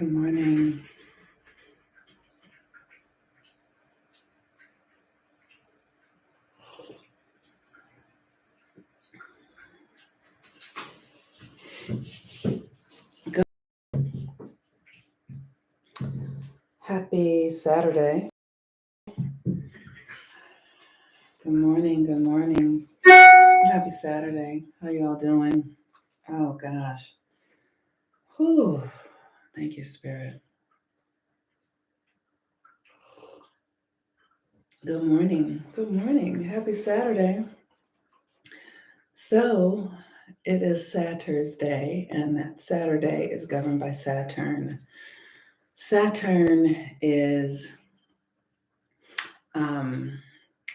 Good morning. Good. Happy Saturday. Good morning. Good morning. Happy Saturday. How y'all doing? Oh gosh. Whew. Thank you, Spirit. Good morning. Good morning. Happy Saturday. So it is Saturn's Day, and that Saturday is governed by Saturn. Saturn is um,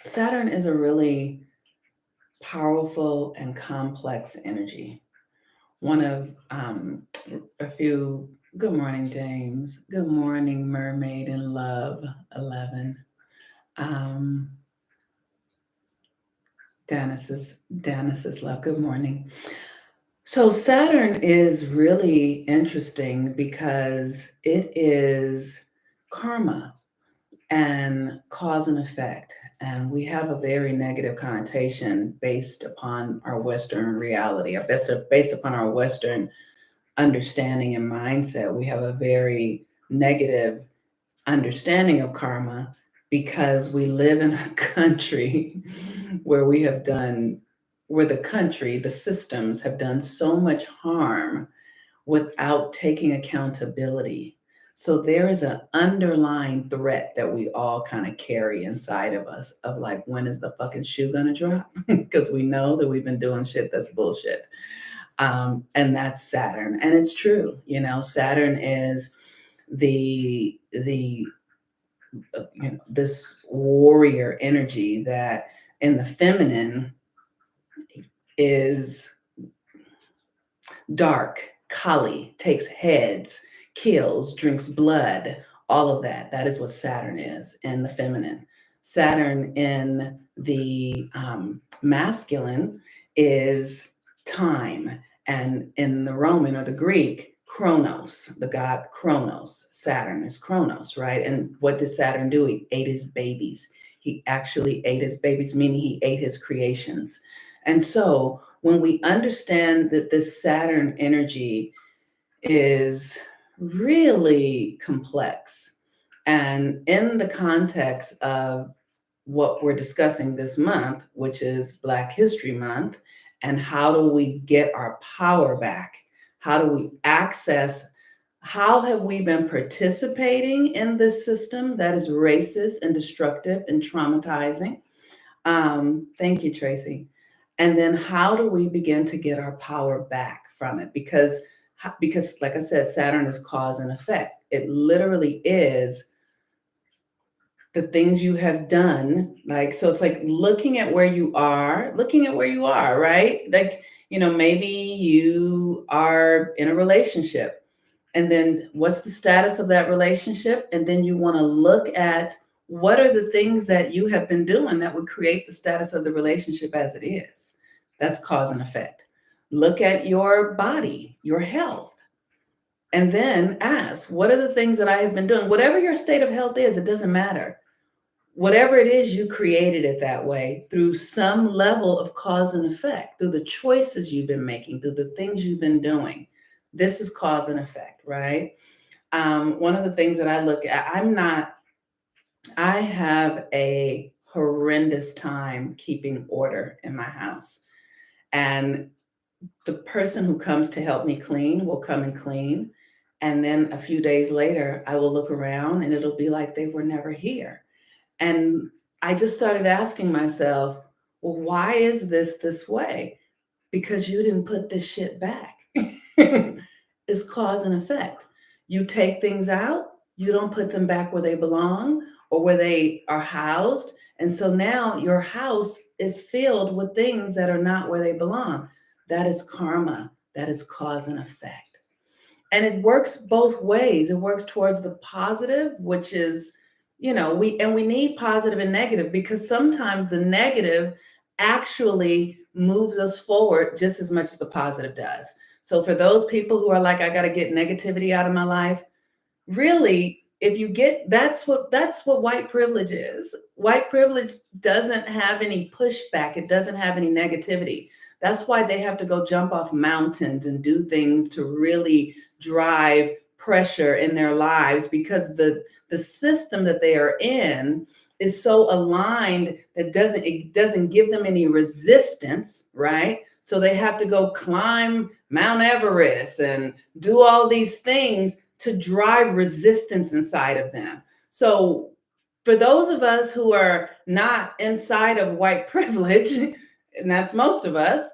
Saturn is a really powerful and complex energy. One of a few. Good morning, James. Good morning, Mermaid in Love 11. Um, Dennis's love. Good morning. So Saturn is really interesting because it is karma and cause and effect. And we have a very negative connotation based upon our Western reality, or based upon our Western understanding and mindset. We have a very negative understanding of karma because we live in a country where the systems have done so much harm without taking accountability. So there is an underlying threat that we all kind of carry inside of us of like, when is the fucking shoe gonna drop? Because we know that we've been doing shit that's bullshit. And that's Saturn. And it's true, Saturn is the this warrior energy that in the feminine is dark, Kali, takes heads, kills, drinks blood, all of that. That is what Saturn is in the feminine. Saturn in the masculine is time. And in the Roman or the Greek, Chronos, the god Chronos. Saturn is Chronos, right? And what did Saturn do? He ate his babies. He actually ate his babies, meaning he ate his creations. And so when we understand that this Saturn energy is really complex, and in the context of what we're discussing this month, which is Black History Month, and how do we get our power back? How do we access? How have we been participating in this system that is racist and destructive and traumatizing? Thank you, Tracy. And then how do we begin to get our power back from it? Because like I said, Saturn is cause and effect. It literally is the things you have done. Like, so it's like looking at where you are, right? Like, maybe you are in a relationship, and then what's the status of that relationship? And then you want to look at what are the things that you have been doing that would create the status of the relationship as it is. That's cause and effect. Look at your body, your health, and then ask, what are the things that I have been doing? Whatever your state of health is, it doesn't matter. Whatever it is, you created it that way through some level of cause and effect, through the choices you've been making, through the things you've been doing. This is cause and effect, right? One of the things that I look at, I have a horrendous time keeping order in my house. And the person who comes to help me clean will come and clean. And then a few days later, I will look around and it'll be like they were never here. And I just started asking myself, well, why is this way? Because you didn't put this shit back. It's cause and effect. You take things out, you don't put them back where they belong or where they are housed. And so now your house is filled with things that are not where they belong. That is karma. That is cause and effect. And it works both ways. It works towards the positive, which is, we need positive and negative, because sometimes the negative actually moves us forward just as much as the positive does. So for those people who are like, I got to get negativity out of my life, really, if you get, that's what white privilege is. White privilege doesn't have any pushback, it doesn't have any negativity. That's why they have to go jump off mountains and do things to really drive pressure in their lives, because the system that they are in is so aligned that it doesn't give them any resistance, right? So they have to go climb Mount Everest and do all these things to drive resistance inside of them. So, for those of us who are not inside of white privilege, and that's most of us,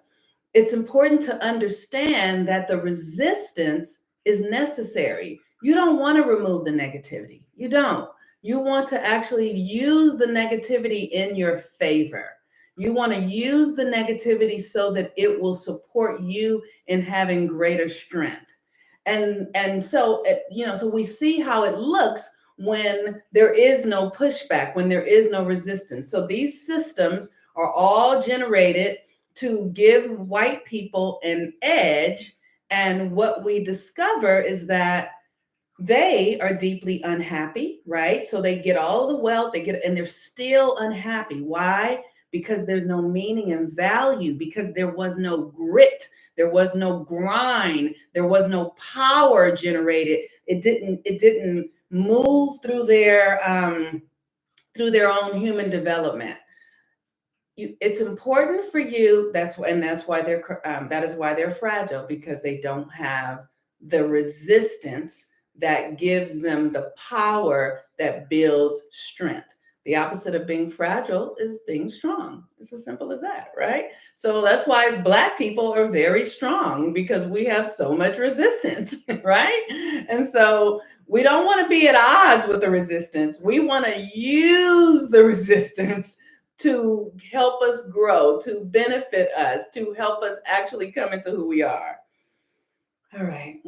it's important to understand that the resistance is necessary. You don't want to remove the negativity. You don't. You want to actually use the negativity in your favor. You want to use the negativity so that it will support you in having greater strength. And so so we see how it looks when there is no pushback, when there is no resistance. So these systems are all generated to give white people an edge. And what we discover is that they are deeply unhappy, right? So they get all the wealth, and they're still unhappy. Why? Because there's no meaning and value, because there was no grit, there was no grind, there was no power generated. It didn't move through their own human development. It's important for you. That's why that is why they're fragile, because they don't have the resistance that gives them the power that builds strength. The opposite of being fragile is being strong. It's as simple as that, right? So that's why Black people are very strong, because we have so much resistance, right? And so we don't want to be at odds with the resistance. We want to use the resistance to help us grow, to benefit us, to help us actually come into who we are. All right.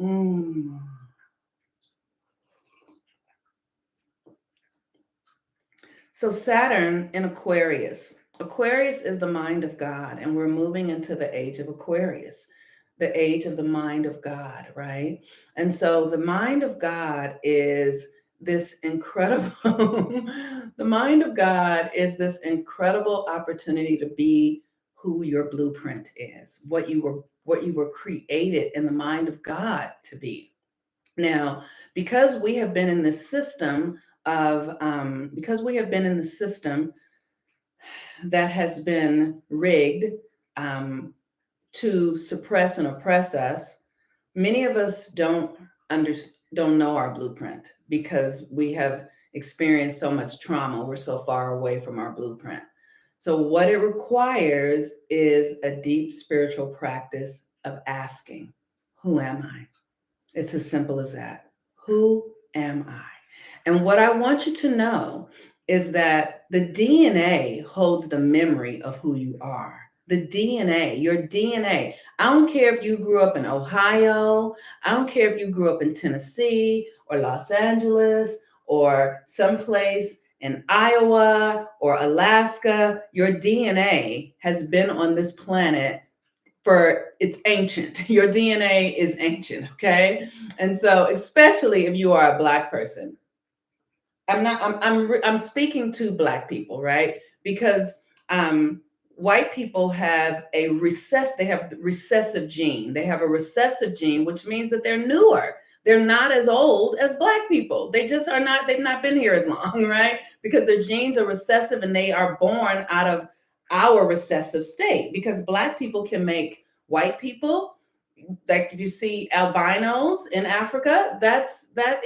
So Saturn in Aquarius. Aquarius is the mind of God, and we're moving into the age of Aquarius, the age of the mind of God, right? And so the mind of God is this incredible the mind of God is this incredible opportunity to be who your blueprint is, what you were created in the mind of God to be. Now, because we have been in this system because we have been in the system that has been rigged um, to suppress and oppress us, many of us under, don't know our blueprint, because we have experienced so much trauma. We're so far away from our blueprint. So what it requires is a deep spiritual practice of asking, who am I? It's as simple as that. Who am I? And what I want you to know is that the DNA holds the memory of who you are. The DNA, your DNA. I don't care if you grew up in Ohio. I don't care if you grew up in Tennessee or Los Angeles or someplace in Iowa or Alaska. Your DNA has been on this planet for it's ancient. Your DNA is ancient, okay? And so, especially if you are a Black person, I'm speaking to Black people, right? Because white people have they have recessive gene. They have a recessive gene, which means that they're newer. They're not as old as Black people. They just are not. They've not been here as long, right? Because their genes are recessive, and they are born out of our recessive state. Because Black people can make white people, like if you see albinos in Africa, that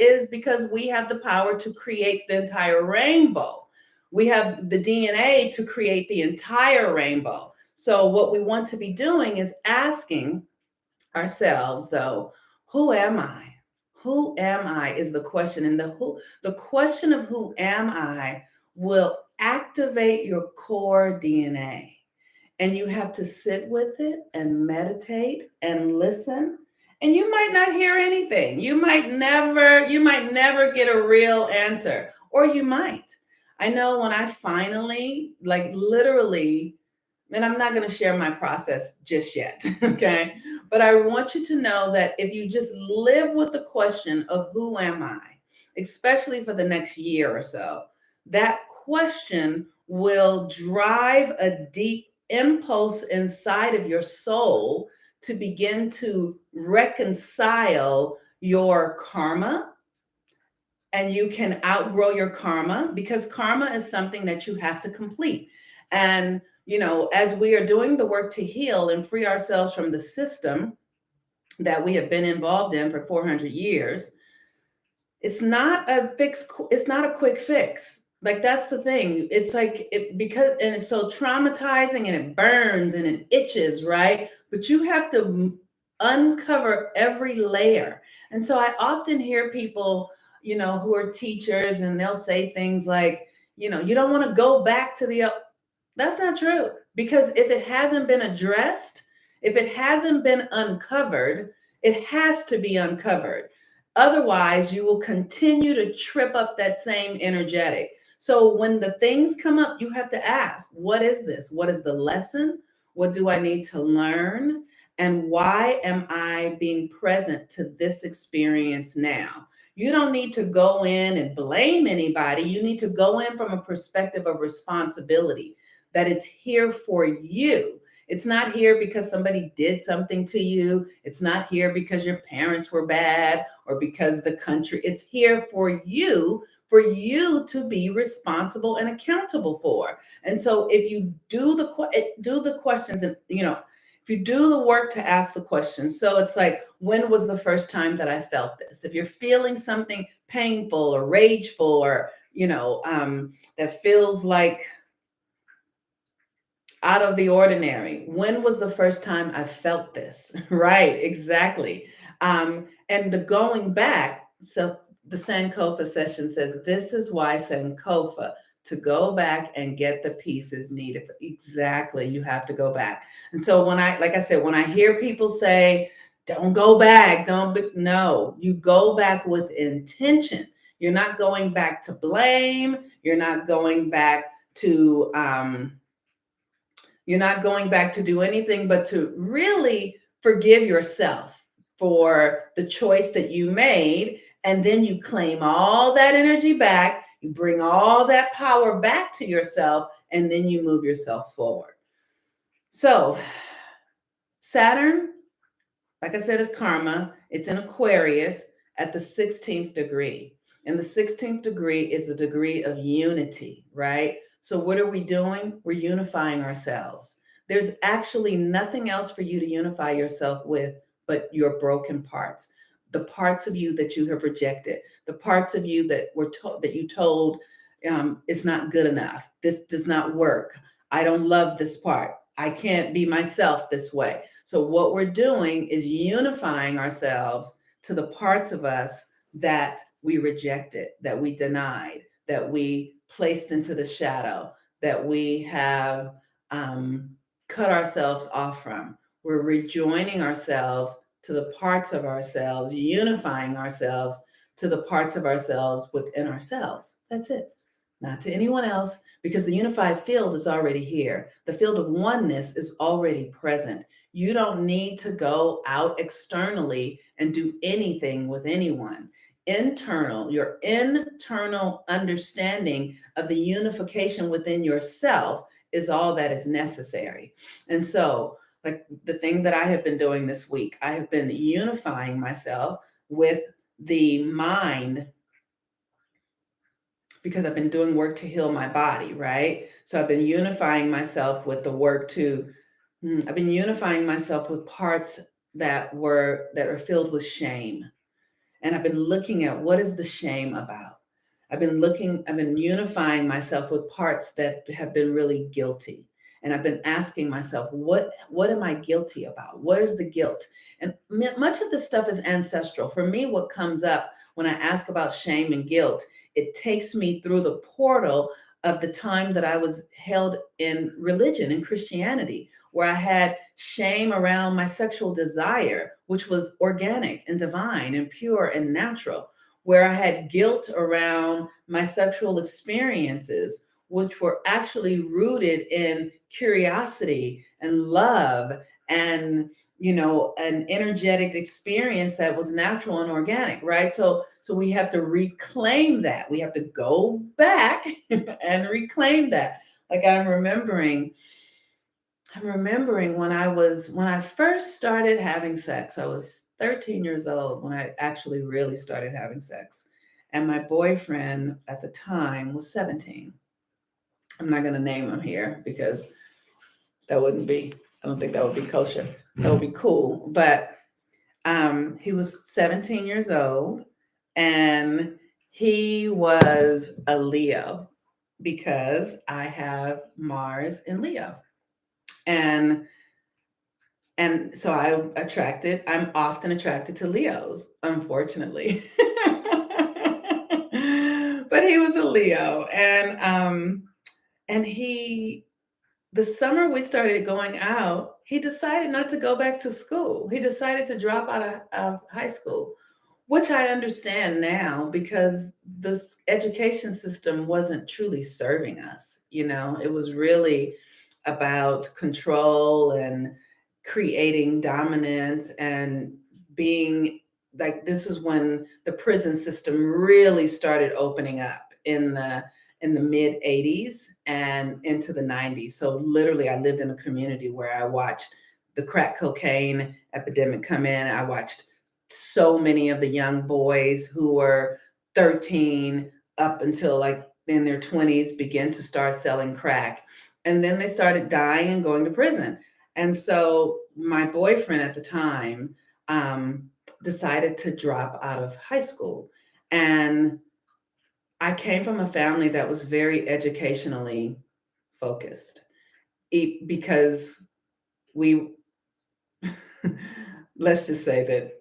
is because we have the power to create the entire rainbow. We have the DNA to create the entire rainbow. So what we want to be doing is asking ourselves, though, who am I? Who am I is the question. And the question of who am I will activate your core DNA, and you have to sit with it and meditate and listen. And you might not hear anything. You might never get a real answer, or you might. I know when I finally, like, literally, and I'm not going to share my process just yet, okay? But I want you to know that if you just live with the question of who am I, especially for the next year or so, that question will drive a deep impulse inside of your soul to begin to reconcile your karma, and you can outgrow your karma because karma is something that you have to complete. And, as we are doing the work to heal and free ourselves from the system that we have been involved in for 400 years, it's not a quick fix. Like, that's the thing. It's like because and it's so traumatizing and it burns and it itches, right? But you have to uncover every layer. And so I often hear people, who are teachers, and they'll say things like, you don't want to go back to the that's not true, because if it hasn't been addressed, if it hasn't been uncovered, it has to be uncovered. Otherwise, you will continue to trip up that same energetic. So when the things come up, you have to ask, what is this? What is the lesson? What do I need to learn? And why am I being present to this experience now? You don't need to go in and blame anybody. You need to go in from a perspective of responsibility, that it's here for you. It's not here because somebody did something to you. It's not here because your parents were bad or because the country. It's here for you to be responsible and accountable for. And so if you do the questions, and if you do the work to ask the questions. So it's like, when was the first time that I felt this? If you're feeling something painful or rageful, or that feels like out of the ordinary. When was the first time I felt this? Right, exactly. And the going back, so the Sankofa session says, this is why Sankofa, to go back and get the pieces needed. Exactly, you have to go back. And so like I said, when I hear people say, don't go back, no, you go back with intention. You're not going back to blame. You're not going back to, you're not going back to do anything but to really forgive yourself for the choice that you made. And then you claim all that energy back, you bring all that power back to yourself, and then you move yourself forward. So, Saturn, like I said, is karma. It's in Aquarius at the 16th degree. And the 16th degree is the degree of unity, right? So, what are we doing? We're unifying ourselves. There's actually nothing else for you to unify yourself with but your broken parts, the parts of you that you have rejected, the parts of you that that you told is not good enough. This does not work. I don't love this part. I can't be myself this way. So what we're doing is unifying ourselves to the parts of us that we rejected, that we denied, that we placed into the shadow, that we have cut ourselves off from. We're rejoining ourselves to the parts of ourselves, unifying ourselves to the parts of ourselves within ourselves. That's it. Not to anyone else, because the unified field is already here. The field of oneness is already present. You don't need to go out externally and do anything with anyone. Your internal understanding of the unification within yourself is all that is necessary. And so, like the thing that I have been doing this week, I have been unifying myself with the mind, because I've been doing work to heal my body, right? So I've been unifying myself with the work to, I've been unifying myself with parts that are filled with shame. And I've been looking at, what is the shame about? I've been unifying myself with parts that have been really guilty. And I've been asking myself, what am I guilty about? What is the guilt? And much of this stuff is ancestral. For me, what comes up when I ask about shame and guilt, it takes me through the portal of the time that I was held in religion, in Christianity, where I had shame around my sexual desire, which was organic and divine and pure and natural, where I had guilt around my sexual experiences, which were actually rooted in curiosity and love and an energetic experience that was natural and organic, right? So we have to reclaim that. We have to go back and reclaim that. Like I'm remembering when I first started having sex. I was 13 years old when I actually really started having sex. And my boyfriend at the time was 17. I'm not going to name him here because that wouldn't be, I don't think that would be kosher. That would be cool. But he was 17 years old, and he was a Leo because I have Mars in Leo. And so I'm often attracted to Leos, unfortunately. But he was a Leo, and he the summer we started going out, he decided not to go back to school. He decided to drop out of high school, which I understand now because this education system wasn't truly serving us. It was really about control and creating dominance and being like, this is when the prison system really started opening up in the mid 80s and into the 90s. So literally I lived in a community where I watched the crack cocaine epidemic come in. I watched so many of the young boys who were 13 up until like in their 20s begin to start selling crack. And then they started dying and going to prison. And so my boyfriend at the time um, decided to drop out of high school. And I came from a family that was very educationally focused because we, let's just say that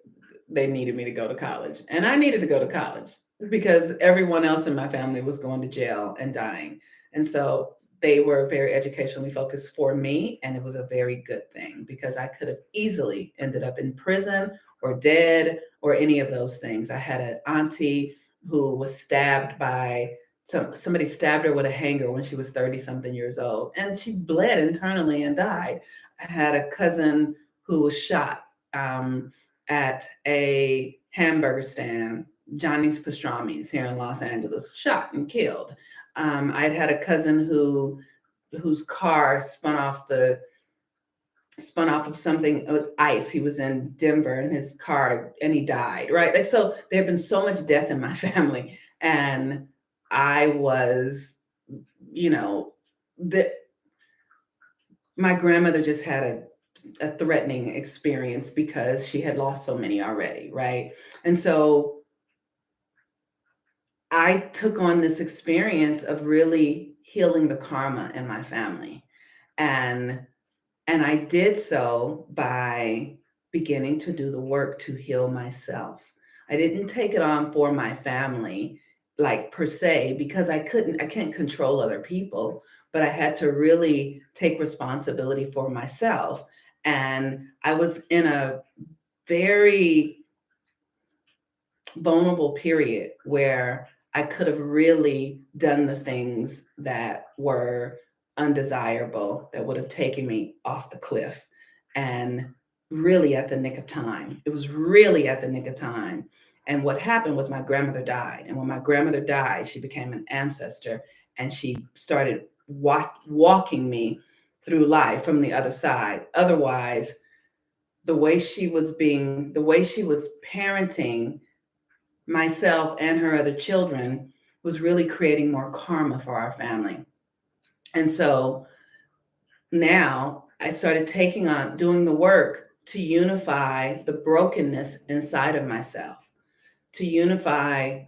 they needed me to go to college. And I needed to go to college because everyone else in my family was going to jail and dying. And so they were very educationally focused for me. And it was a very good thing because I could have easily ended up in prison or dead or any of those things. I had an auntie who was stabbed by somebody stabbed her with a hanger when she was 30 something years old, and she bled internally and died. I had a cousin who was shot at a hamburger stand, Johnny's Pastrami's here in Los Angeles, shot and killed. I'd had a cousin whose car spun off of something with ice. He was in Denver in his car and he died, right? Like, so there had been so much death in my family. And I was, you know, the, my grandmother just had a threatening experience because she had lost so many already, right? And so I took on this experience of really healing the karma in my family. And I did so by beginning to do the work to heal myself. I didn't take it on for my family, like per se, because I can't control other people, but I had to really take responsibility for myself. And I was in a very vulnerable period where I could have really done the things that were undesirable, that would have taken me off the cliff. And really at the nick of time. It was really at the nick of time. And what happened was my grandmother died. And when my grandmother died, she became an ancestor and she started walking me through life from the other side. Otherwise, the way she was parenting myself and her other children was really creating more karma for our family. And so now I started doing the work to unify the brokenness inside of myself, to unify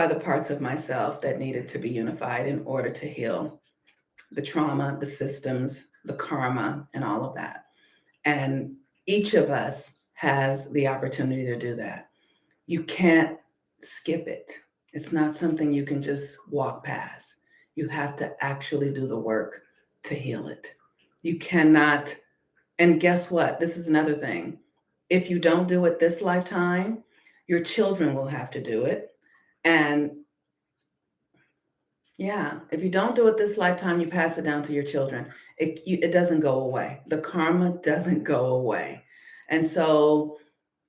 the parts of myself that needed to be unified in order to heal the trauma, the systems, the karma, and all of that. And each of us has the opportunity to do that. You can't skip it. It's not something you can just walk past. You have to actually do the work to heal it. You cannot, and guess what? This is another thing. If you don't do it this lifetime, your children will have to do it. And Yeah. If you don't do it this lifetime, you pass it down to your children. It doesn't go away. The karma doesn't go away. And so,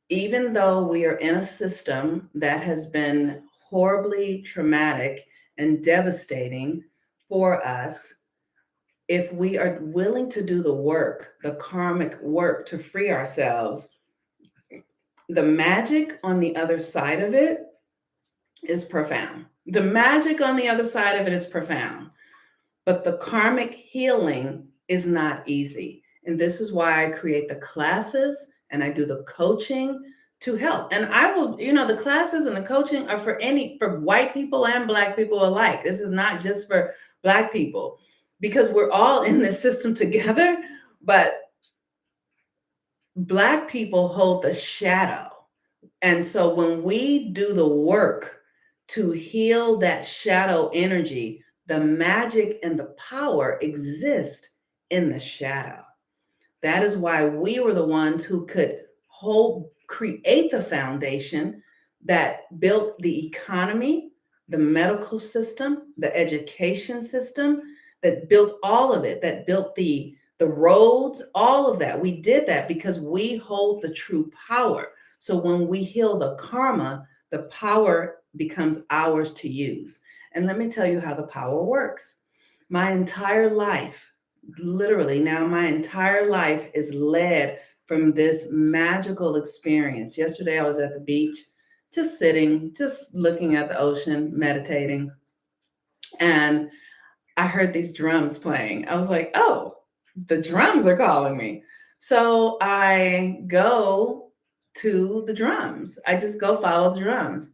even though we are in a system that has been horribly traumatic and devastating for us, if we are willing to do the work, the karmic work to free ourselves, the magic on the other side of it is profound. The magic on the other side of it is profound, but the karmic healing is not easy. And this is why I create the classes and I do the coaching to help. And I will, the classes and the coaching are for white people and black people alike. This is not just for black people because we're all in this system together, but black people hold the shadow. And so when we do the work to heal that shadow energy, the magic and the power exist in the shadow. That is why we were the ones who could create the foundation that built the economy, the medical system, the education system, that built all of it, that built the roads, all of that. We did that because we hold the true power. So when we heal the karma, the power becomes ours to use. And let me tell you how the power works. My entire life, literally now my entire life is led from this magical experience. Yesterday I was at the beach, just sitting, just looking at the ocean, meditating, and I heard these drums playing. I was like, oh, the drums are calling me. So I go to the drums. I just go follow the drums.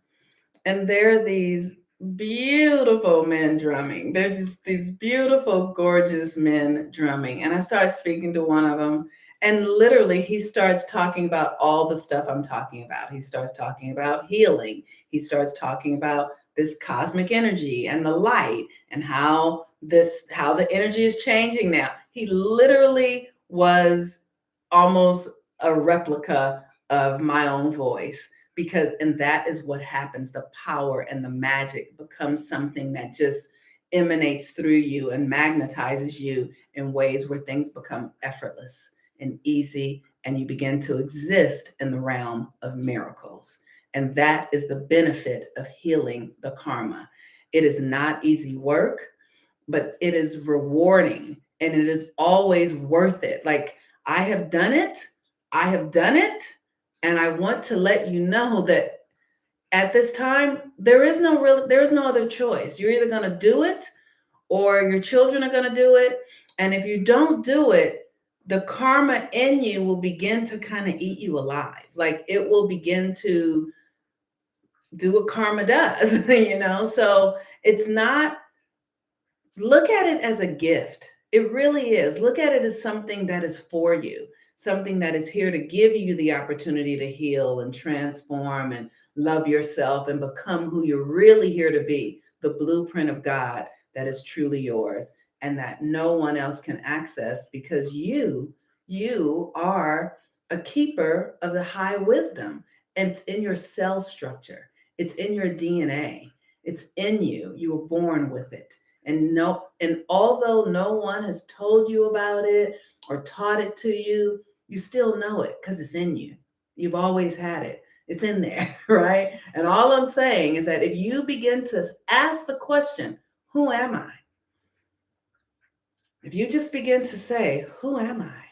And there are these beautiful men drumming. They're just these beautiful, gorgeous men drumming. And I start speaking to one of them, and literally he starts talking about all the stuff I'm talking about. He starts talking about healing. He starts talking about this cosmic energy and the light and how the energy is changing now. He literally was almost a replica of my own voice, because and that is what happens. The power and the magic becomes something that just emanates through you and magnetizes you in ways where things become effortless and easy, and you begin to exist in the realm of miracles. And that is the benefit of healing the karma. It is not easy work, but it is rewarding and it is always worth it. Like, I have done it. I have done it. And I want to let you know that at this time, there is no other choice. You're either going to do it or your children are going to do it. And if you don't do it, the karma in you will begin to kind of eat you alive. Like, it will begin to do what karma does, So it's not, look at it as a gift. It really is. Look at it as something that is for you, something that is here to give you the opportunity to heal and transform and love yourself and become who you're really here to be, the blueprint of God that is truly yours and that no one else can access, because you are a keeper of the high wisdom, and it's in your cell structure. It's in your DNA. It's in you. You were born with it. And although no one has told you about it or taught it to you, you still know it because it's in you. You've always had it. It's in there, right? And all I'm saying is that if you begin to ask the question, who am I? If you just begin to say, who am I?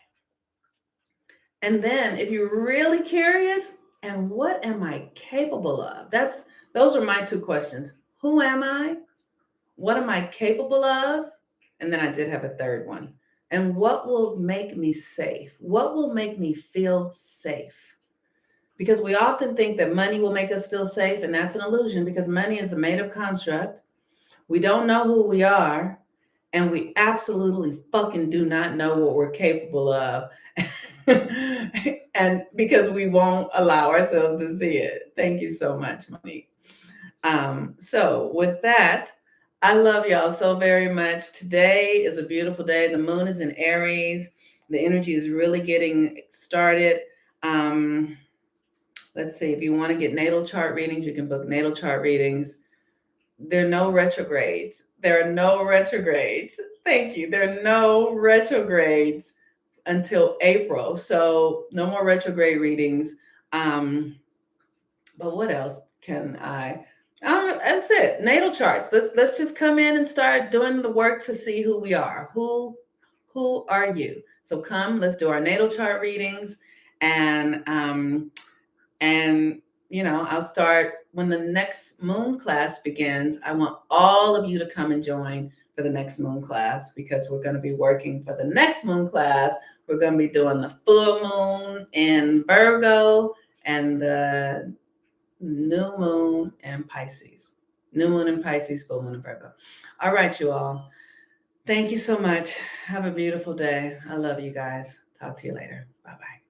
And then if you're really curious, and what am I capable of? Those are my two questions. Who am I? What am I capable of? And then I did have a third one. And what will make me safe? What will make me feel safe? Because we often think that money will make us feel safe, and that's an illusion, because money is a made up construct. We don't know who we are, and we absolutely fucking do not know what we're capable of. And because we won't allow ourselves to see it. Thank you so much, Monique. So with that, I love y'all so very much. Today is a beautiful day. The moon is in Aries. The energy is really getting started. Um, let's see, if you want to get natal chart readings, you can book natal chart readings. There are no retrogrades. There are no retrogrades. Thank you. There are no retrogrades until April. So no more retrograde readings. Um, but what else can I? That's it. Natal charts. Let's just come in and start doing the work to see who we are. Who are you? So come, let's do our natal chart readings, and and I'll start when the next moon class begins. I want all of you to come and join for the next moon class, because we're going to be working for the next moon class. We're going to be doing the full moon in Virgo and the new moon in Pisces. New moon in Pisces, full moon in Virgo. All right, you all. Thank you so much. Have a beautiful day. I love you guys. Talk to you later. Bye-bye.